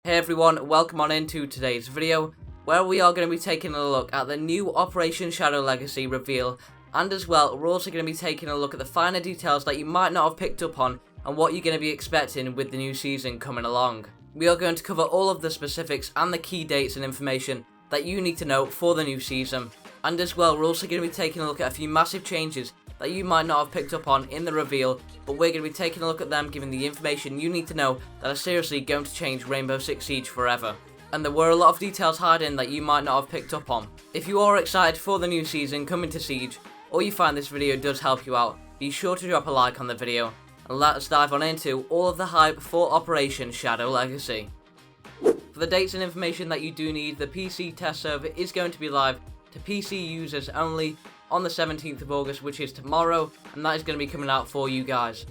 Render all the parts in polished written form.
Hey everyone, welcome on into today's video, where we are going to be taking a look at the new Operation Shadow Legacy reveal, and as well, we're also going to be taking a look at the finer details that you might not have picked up on, and what you're going to be expecting with the new season coming along. We are going to cover all of the specifics and the key dates and information that you need to know for the new season, and as well, we're also going to be taking a look at a few massive changes that you might not have picked up on in the reveal, but we're going to be taking a look at them, giving the information you need to know that are seriously going to change Rainbow Six Siege forever. And there were a lot of details hiding that you might not have picked up on. If you are excited for the new season coming to Siege, or you find this video does help you out, be sure to drop a like on the video, and let us dive on into all of the hype for Operation Shadow Legacy. For the dates and information that you do need, the PC test server is going to be live to PC users only on the 17th of August, which is tomorrow, and that is going to be coming out for you guys.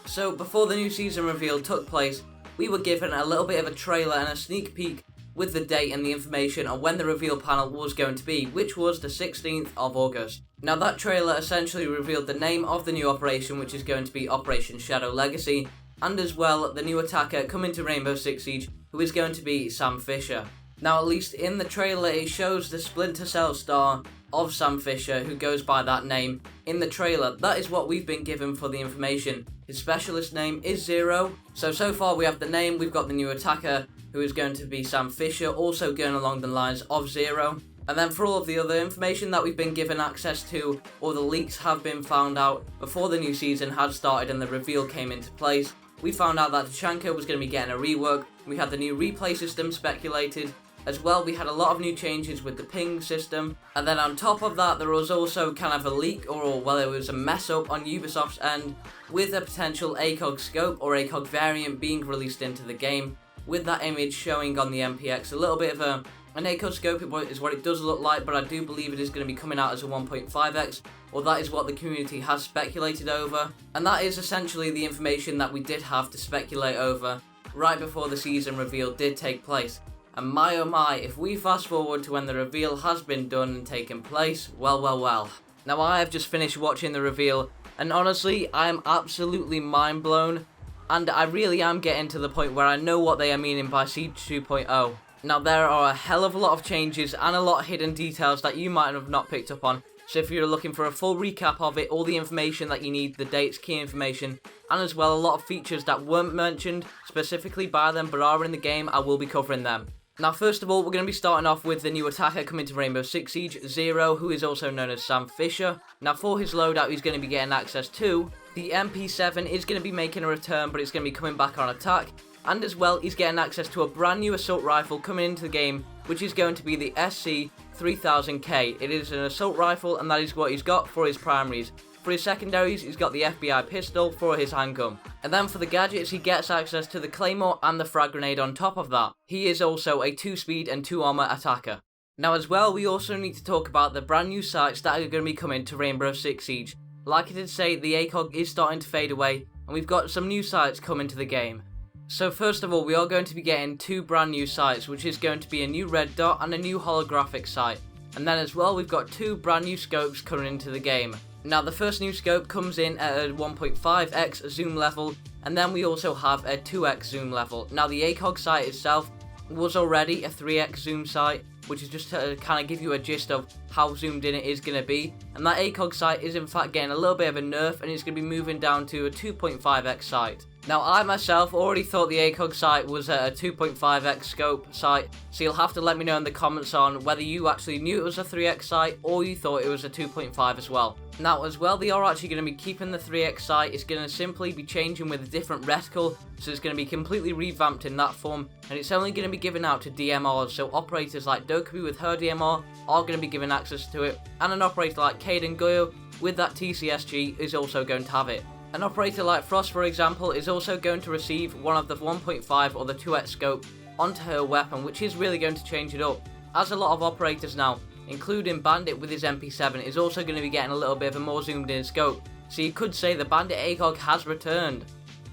So before the new season reveal took place, we were given a little bit of a trailer and a sneak peek with the date and the information on when the reveal panel was going to be, which was the 16th of August. Now that trailer essentially revealed the name of the new operation, which is going to be Operation Shadow Legacy, and as well the new attacker coming to Rainbow Six Siege, who is going to be Sam Fisher. Now at least in the trailer it shows the Splinter Cell star of Sam Fisher, who goes by that name in the trailer. That is what we've been given for the information. His specialist name is Zero. So far we have the name, we've got the new attacker, who is going to be Sam Fisher, also going along the lines of Zero. And then for all of the other information that we've been given access to, or the leaks have been found out before the new season had started and the reveal came into place, we found out that Tachanka was going to be getting a rework. We had the new replay system speculated. As well, we had a lot of new changes with the ping system, and then on top of that there was also kind of a leak, or it was a mess up on Ubisoft's end, with a potential ACOG scope or ACOG variant being released into the game, with that image showing on the MPX. A little bit of an ACOG scope is what it does look like, but I do believe it is going to be coming out as a 1.5x, or that is what the community has speculated over, and that is essentially the information that we did have to speculate over right before the season reveal did take place. And my oh my, if we fast forward to when the reveal has been done and taken place, well. Now I have just finished watching the reveal, and honestly, I am absolutely mind blown, and I really am getting to the point where I know what they are meaning by Siege 2.0. Now there are a hell of a lot of changes and a lot of hidden details that you might have not picked up on, so if you're looking for a full recap of it, all the information that you need, the dates, key information, and as well a lot of features that weren't mentioned specifically by them but are in the game, I will be covering them. Now first of all, we're going to be starting off with the new attacker coming to Rainbow Six Siege, Zero, who is also known as Sam Fisher. Now for his loadout, he's going to be getting access to the MP7 is going to be making a return, but it's going to be coming back on attack. And as well, he's getting access to a brand new assault rifle coming into the game, which is going to be the SC3000K. It is an assault rifle, and that is what he's got for his primaries. For his secondaries, he's got the FBI pistol for his handgun. And then for the gadgets, he gets access to the Claymore and the frag grenade on top of that. He is also a 2-speed and 2-armor attacker. Now as well, we also need to talk about the brand new sights that are going to be coming to Rainbow Six Siege. Like I did say, the ACOG is starting to fade away, and we've got some new sights coming to the game. So first of all, we are going to be getting two brand new sights, which is going to be a new red dot and a new holographic sight. And then as well, we've got two brand new scopes coming into the game. Now the first new scope comes in at a 1.5x zoom level, and then we also have a 2x zoom level. Now the ACOG sight itself was already a 3x zoom sight, which is just to kind of give you a gist of how zoomed in it is going to be. And that ACOG sight is in fact getting a little bit of a nerf, and it's going to be moving down to a 2.5x sight. Now I myself already thought the ACOG sight was a 2.5x scope sight, so you'll have to let me know in the comments on whether you actually knew it was a 3x sight or you thought it was a 2.5 as well. Now as well, they are actually going to be keeping the 3x sight. It's going to simply be changing with a different reticle, so it's going to be completely revamped in that form, and it's only going to be given out to DMRs, so operators like Dokubi with her DMR are going to be given access to it, and an operator like Kaden Goyo with that TCSG is also going to have it. An operator like Frost, for example, is also going to receive one of the 1.5 or the 2x scope onto her weapon, which is really going to change it up, as a lot of operators now, including Bandit with his MP7, is also going to be getting a little bit of a more zoomed in scope, so you could say the Bandit ACOG has returned.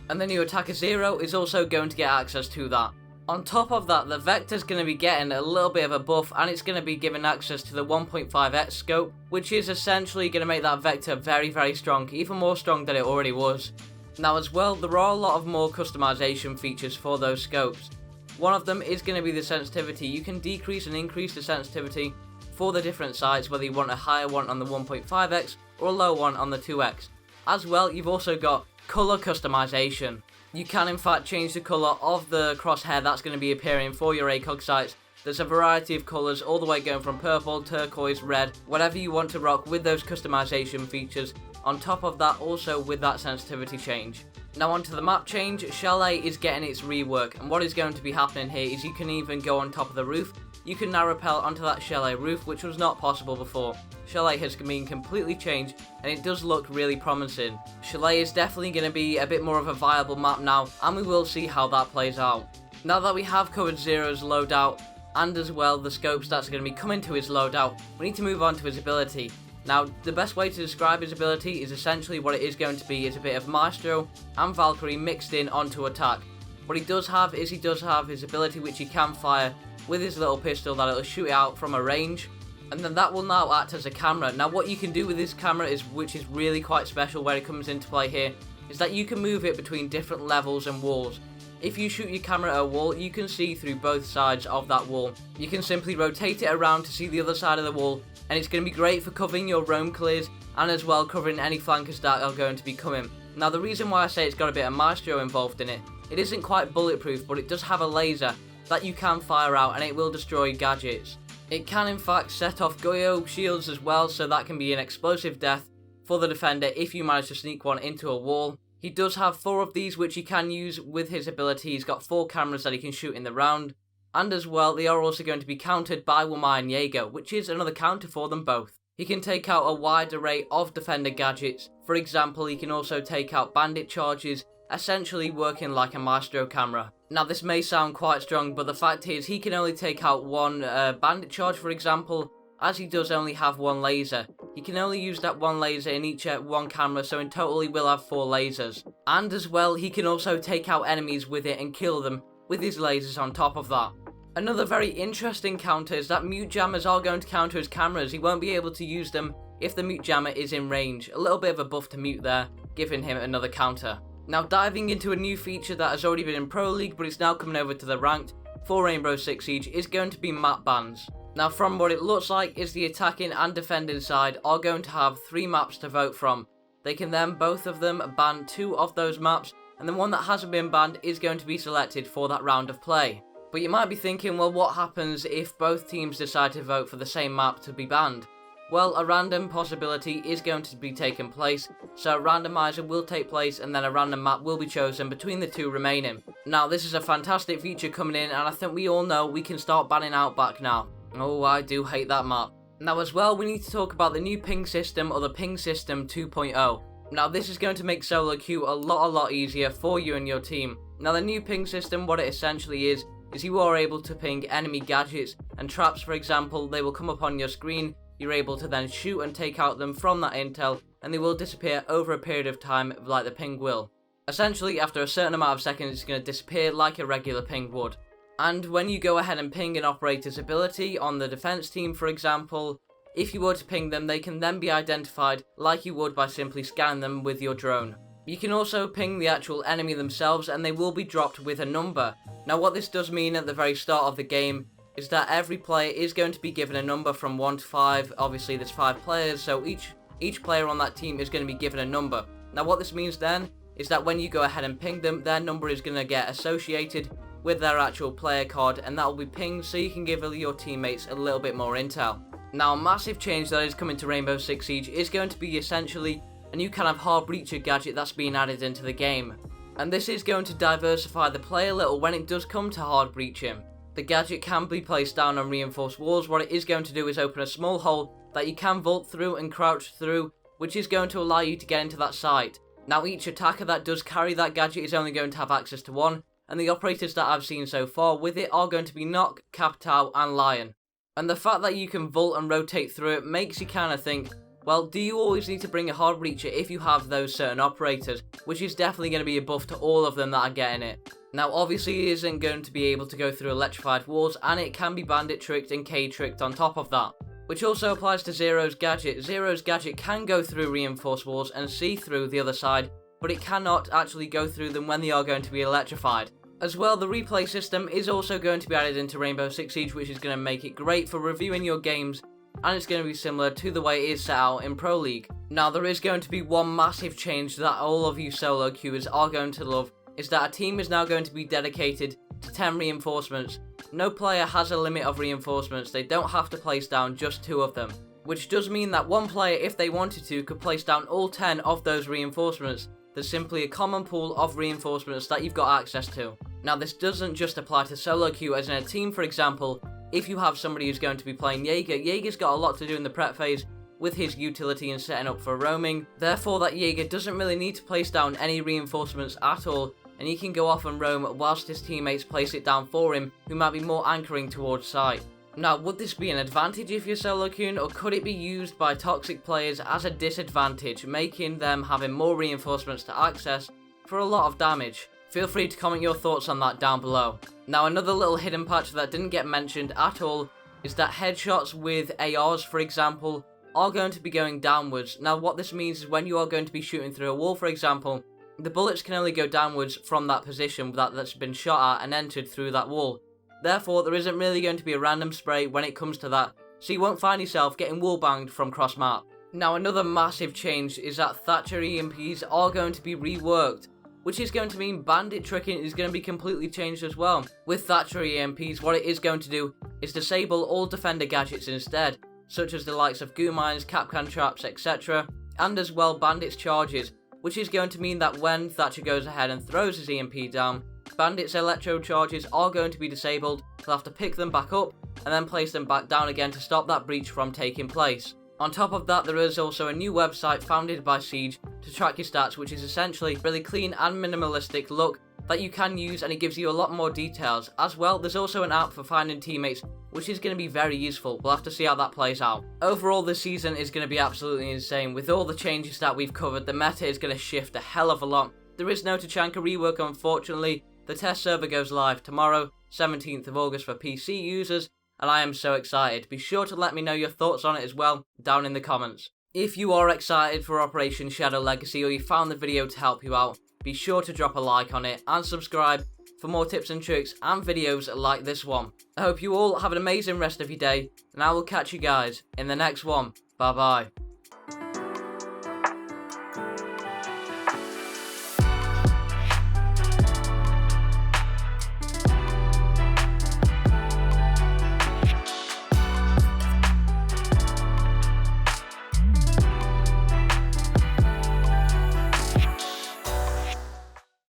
And the new attacker Zero is also going to get access to that. On top of that, the Vector's going to be getting a little bit of a buff, and it's going to be given access to the 1.5x scope, which is essentially going to make that Vector very strong, even more strong than it already was. Now as well, there are a lot of more customization features for those scopes. One of them is going to be the sensitivity. You can decrease and increase the sensitivity for the different sights, whether you want a higher one on the 1.5x or a low one on the 2x. As well, you've also got colour customization. You can in fact change the colour of the crosshair that's going to be appearing for your ACOG sights. There's a variety of colours, all the way going from purple, turquoise, red, whatever you want to rock with those customization features. On top of that, also with that sensitivity change. Now onto the map change, Chalet is getting its rework, and what is going to be happening here is you can even go on top of the roof. You can now rappel onto that Chalet roof, which was not possible before. Chalet has been completely changed, and it does look really promising. Chalet is definitely going to be a bit more of a viable map now, and we will see how that plays out. Now that we have covered Zero's loadout, and as well the scope stats are going to be coming to his loadout, we need to move on to his ability. Now, the best way to describe his ability is essentially what it is going to be is a bit of Maestro and Valkyrie mixed in onto attack. What he does have is he does have his ability which he can fire with his little pistol that it'll shoot out from a range, and then that will now act as a camera. Now what you can do with this camera is, which is really quite special where it comes into play here, is that you can move it between different levels and walls. If you shoot your camera at a wall, you can see through both sides of that wall. You can simply rotate it around to see the other side of the wall, and it's going to be great for covering your roam clears and as well covering any flankers that are going to be coming. Now the reason why I say it's got a bit of Maestro involved in it, it isn't quite bulletproof, but it does have a laser that you can fire out and it will destroy gadgets. It can in fact set off Goyo shields as well, so that can be an explosive death for the defender if you manage to sneak one into a wall. He does have 4 of these which he can use with his ability. He's got 4 cameras that he can shoot in the round, and as well they are also going to be countered by Wamai and Jaeger, which is another counter for them both. He can take out a wide array of defender gadgets. For example, he can also take out bandit charges, essentially working like a Maestro camera. Now this may sound quite strong, but the fact is he can only take out one bandit charge, for example, as he does only have 1 laser. He can only use that 1 laser in each one camera, so in total he will have 4 lasers. And as well, he can also take out enemies with it and kill them with his lasers on top of that. Another very interesting counter is that mute jammers are going to counter his cameras. He won't be able to use them if the mute jammer is in range. A little bit of a buff to mute there, giving him another counter. Now diving into a new feature that has already been in Pro League, but it's now coming over to the ranked for Rainbow Six Siege, is going to be map bans. Now from what it looks like is the attacking and defending side are going to have 3 maps to vote from. They can then both of them ban 2 of those maps, and the one that hasn't been banned is going to be selected for that round of play. But you might be thinking, well, what happens if both teams decide to vote for the same map to be banned? Well, a random possibility is going to be taking place, so a randomizer will take place and then a random map will be chosen between the 2 remaining. Now this is a fantastic feature coming in, and I think we all know we can start banning Outback now. Oh, I do hate that map. Now as well, we need to talk about the new ping system, or the ping system 2.0. Now this is going to make solo queue a lot easier for you and your team. Now the new ping system, what it essentially is you are able to ping enemy gadgets and traps. For example, they will come up on your screen, you're able to then shoot and take out them from that intel, and they will disappear over a period of time like the ping will. Essentially, after a certain amount of seconds, it's going to disappear like a regular ping would. And when you go ahead and ping an operator's ability on the defense team, for example, if you were to ping them, they can then be identified like you would by simply scanning them with your drone. You can also ping the actual enemy themselves, and they will be dropped with a number. Now what this does mean at the very start of the game is that every player is going to be given a number from 1 to 5. Obviously there's 5 players, so each player on that team is going to be given a number. Now what this means then is that when you go ahead and ping them, their number is going to get associated with their actual player card, and that will be pinged so you can give your teammates a little bit more intel. Now a massive change that is coming to Rainbow Six Siege is going to be essentially a new kind of Hardbreacher Gadget that's being added into the game. And this is going to diversify the play a little when it does come to Hardbreaching. The gadget can be placed down on reinforced walls. What it is going to do is open a small hole that you can vault through and crouch through, which is going to allow you to get into that site. Now each attacker that does carry that gadget is only going to have access to 1, and the operators that I've seen so far with it are going to be Knock, Capitao and Lion. And the fact that you can vault and rotate through it makes you kind of think, well, do you always need to bring a Hardbreacher if you have those certain operators, which is definitely going to be a buff to all of them that are getting it. Now obviously it isn't going to be able to go through electrified walls, and it can be bandit tricked and K tricked on top of that. Which also applies to Zero's gadget. Zero's gadget can go through reinforced walls and see through the other side, but it cannot actually go through them when they are going to be electrified. As well, the replay system is also going to be added into Rainbow Six Siege, which is going to make it great for reviewing your games, and it's going to be similar to the way it is set out in Pro League. Now, there is going to be one massive change that all of you solo queuers are going to love, is that a team is now going to be dedicated to 10 reinforcements. No player has a limit of reinforcements, they don't have to place down just 2 of them, which does mean that one player, if they wanted to, could place down all 10 of those reinforcements. There's simply a common pool of reinforcements that you've got access to. Now, this doesn't just apply to solo queue, as in a team, for example. If you have somebody who's going to be playing Jaeger, Jaeger's got a lot to do in the prep phase with his utility and setting up for roaming. Therefore, that Jaeger doesn't really need to place down any reinforcements at all, and he can go off and roam whilst his teammates place it down for him, who might be more anchoring towards site. Now, would this be an advantage if you're solo queuing, or could it be used by toxic players as a disadvantage, making them having more reinforcements to access for a lot of damage? Feel free to comment your thoughts on that down below. Now, another little hidden patch that didn't get mentioned at all is that headshots with ARs, for example, are going to be going downwards. Now, what this means is when you are going to be shooting through a wall, for example, the bullets can only go downwards from that position that's been shot at and entered through that wall. Therefore, there isn't really going to be a random spray when it comes to that, so you won't find yourself getting wall banged from cross map. Now, another massive change is that Thatcher EMPs are going to be reworked, which is going to mean bandit tricking is going to be completely changed as well. With Thatcher EMPs, what it is going to do is disable all defender gadgets instead, such as the likes of goo mines, capcan traps, etc., and as well bandits charges, which is going to mean that when Thatcher goes ahead and throws his EMP down, bandits electro charges are going to be disabled. They'll have to pick them back up and then place them back down again to stop that breach from taking place. On top of that, there is also a new website founded by Siege to track your stats, which is essentially a really clean and minimalistic look that you can use, and it gives you a lot more details. As well, there's also an app for finding teammates, which is going to be very useful. We'll have to see how that plays out. Overall, this season is going to be absolutely insane. With all the changes that we've covered, the meta is going to shift a hell of a lot. There is no Tachanka rework, unfortunately. The test server goes live tomorrow, 17th of August for PC users, and I am so excited. Be sure to let me know your thoughts on it as well down in the comments. If you are excited for Operation Shadow Legacy, or you found the video to help you out, be sure to drop a like on it and subscribe for more tips and tricks and videos like this one. I hope you all have an amazing rest of your day, and I will catch you guys in the next one. Bye bye.